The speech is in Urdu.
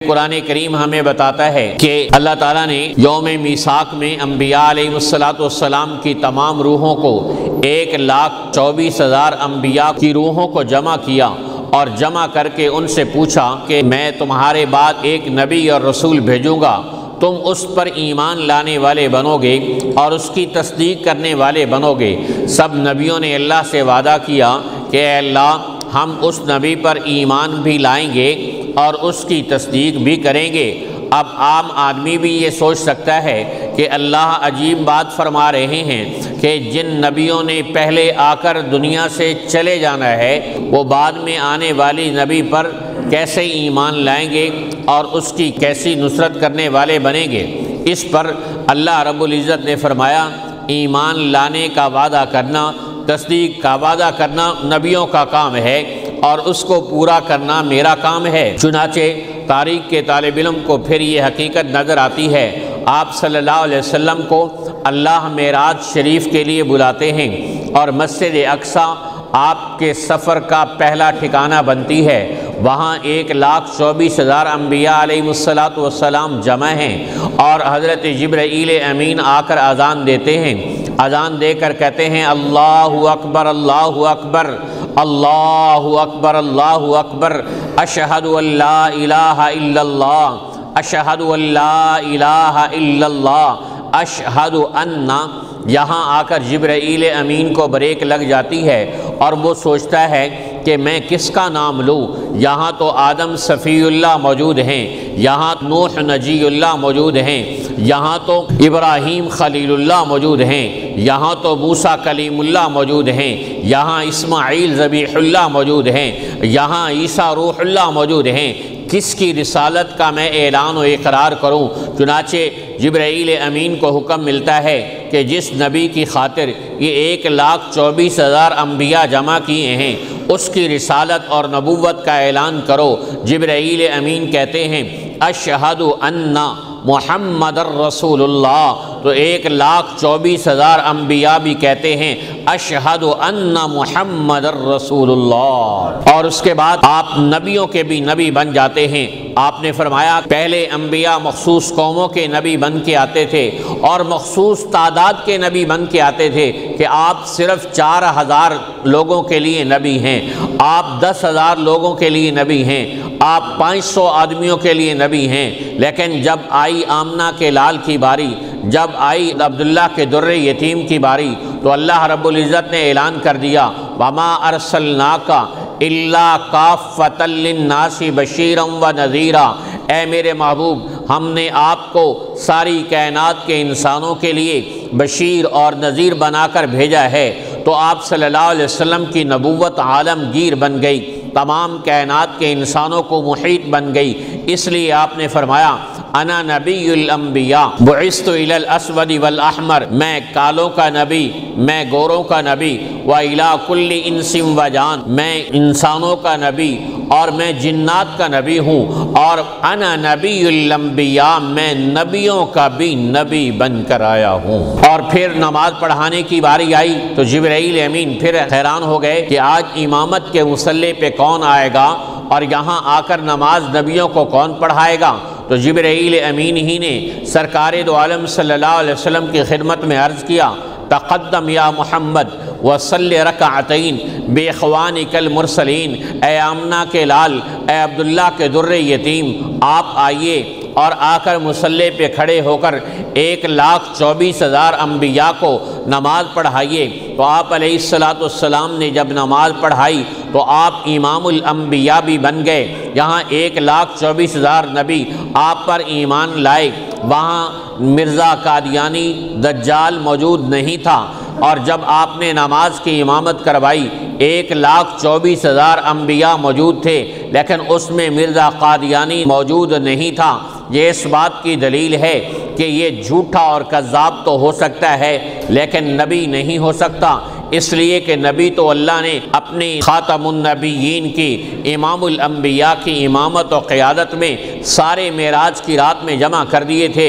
قرآن کریم ہمیں بتاتا ہے کہ اللہ تعالیٰ نے یوم میثاق میں انبیاء علیہ السلام کی تمام روحوں کو 1,24,000 انبیاء کی روحوں کو جمع کیا اور جمع کر کے ان سے پوچھا کہ میں تمہارے بعد ایک نبی اور رسول بھیجوں گا، تم اس پر ایمان لانے والے بنو گے اور اس کی تصدیق کرنے والے بنو گے۔ سب نبیوں نے اللہ سے وعدہ کیا کہ اے اللہ ہم اس نبی پر ایمان بھی لائیں گے اور اس کی تصدیق بھی کریں گے۔ اب عام آدمی بھی یہ سوچ سکتا ہے کہ اللہ عجیب بات فرما رہے ہیں کہ جن نبیوں نے پہلے آ کر دنیا سے چلے جانا ہے وہ بعد میں آنے والی نبی پر کیسے ایمان لائیں گے اور اس کی کیسی نصرت کرنے والے بنیں گے۔ اس پر اللہ رب العزت نے فرمایا ایمان لانے کا وعدہ کرنا، تصدیق کا وعدہ کرنا نبیوں کا کام ہے اور اس کو پورا کرنا میرا کام ہے۔ چنانچہ تاریخ کے طالب علم کو پھر یہ حقیقت نظر آتی ہے، آپ صلی اللہ علیہ وسلم کو اللہ معراج شریف کے لیے بلاتے ہیں اور مسجد اقصیٰ آپ کے سفر کا پہلا ٹھکانہ بنتی ہے۔ وہاں 1,24,000 انبیاء علیہ السلام جمع ہیں اور حضرت جبرائیل امین آ کر اذان دیتے ہیں۔ اذان دے کر کہتے ہیں اللہ اکبر اللہ اکبر اللہ اکبر اللہ اکبر، اشہد ان لا الہ الا اللہ اشہد ان لا الہ الا اللہ اشہد ان۔ یہاں آ کر جبرائیل امین کو بریک لگ جاتی ہے اور وہ سوچتا ہے کہ میں کس کا نام لوں۔ یہاں تو آدم صفی اللہ موجود ہیں، یہاں نوح نجی اللہ موجود ہیں، یہاں تو ابراہیم خلیل اللہ موجود ہیں، یہاں تو موسیٰ کلیم اللہ موجود ہیں، یہاں اسماعیل ذبیح اللہ موجود ہیں، یہاں عیسیٰ روح اللہ موجود ہیں۔ کس کی رسالت کا میں اعلان و اقرار کروں؟ چنانچہ جبرائیل امین کو حکم ملتا ہے کہ جس نبی کی خاطر یہ 1,24,000 انبیاء جمع کیے ہیں اس کی رسالت اور نبوت کا اعلان کرو۔ جبرائیل امین کہتے ہیں اشہد ان محمد الرسول اللہ، تو 1,24,000 انبیاء بھی کہتے ہیں اشہد ان محمد الرسول اللہ۔ اور اس کے بعد آپ نبیوں کے بھی نبی بن جاتے ہیں۔ آپ نے فرمایا پہلے انبیاء مخصوص قوموں کے نبی بن کے آتے تھے اور مخصوص تعداد کے نبی بن کے آتے تھے کہ آپ صرف 4,000 لوگوں کے لیے نبی ہیں، آپ 10,000 لوگوں کے لیے نبی ہیں، آپ 500 آدمیوں کے لیے نبی ہیں۔ لیکن جب آئی آمنہ کے لال کی باری، جب آئی عبداللہ کے در یتیم کی باری، تو اللہ رب العزت نے اعلان کر دیا وَمَا أَرْسَلْنَاكَ إِلَّا كَافَّةً لِلنَّاسِ بَشِيرًا وَنَذِيرًا۔ اے میرے محبوب، ہم نے آپ کو ساری کائنات کے انسانوں کے لیے بشیر اور نذیر بنا کر بھیجا ہے۔ تو آپ صلی اللہ علیہ وسلم کی نبوت عالمگیر بن گئی، تمام کائنات کے انسانوں کو محیط بن گئی۔ اس لیے آپ نے فرمایا انا نبی الانبیاء بعثت الی الاسود والاحمر، میں کالوں کا نبی، میں گوروں کا نبی، والی کل انس وجان، میں انسانوں کا نبی اور میں جنات کا نبی ہوں، اور انا نبی الانبیاء، میں نبیوں کا بھی نبی بن کر آیا ہوں۔ اور پھر نماز پڑھانے کی باری آئی تو جبرائیل امین پھر حیران ہو گئے کہ آج امامت کے مصلی پہ کون آئے گا اور یہاں آ کر نماز نبیوں کو کون پڑھائے گا؟ تو جبرائیل امین ہی نے سرکار دو عالم صلی اللہ علیہ وسلم کی خدمت میں عرض کیا تقدم یا محمد وصلی رکعتین باخوانک المرسلین، اے آمنہ کے لال، اے عبداللہ کے در یتیم، آپ آئیے اور آ کر مصلی پہ کھڑے ہو کر 1,24,000 انبیاء کو نماز پڑھائیے۔ تو آپ علیہ السلام نے جب نماز پڑھائی تو آپ امام الانبیاء بھی بن گئے۔ یہاں 1,24,000 نبی آپ پر ایمان لائے، وہاں مرزا قادیانی دجال موجود نہیں تھا، اور جب آپ نے نماز کی امامت کروائی 1,24,000 انبیاء موجود تھے لیکن اس میں مرزا قادیانی موجود نہیں تھا۔ یہ اس بات کی دلیل ہے کہ یہ جھوٹا اور کذاب تو ہو سکتا ہے لیکن نبی نہیں ہو سکتا، اس لیے کہ نبی تو اللہ نے اپنی خاتم النبیین کی، امام الانبیاء کی امامت و قیادت میں سارے معراج کی رات میں جمع کر دیے تھے۔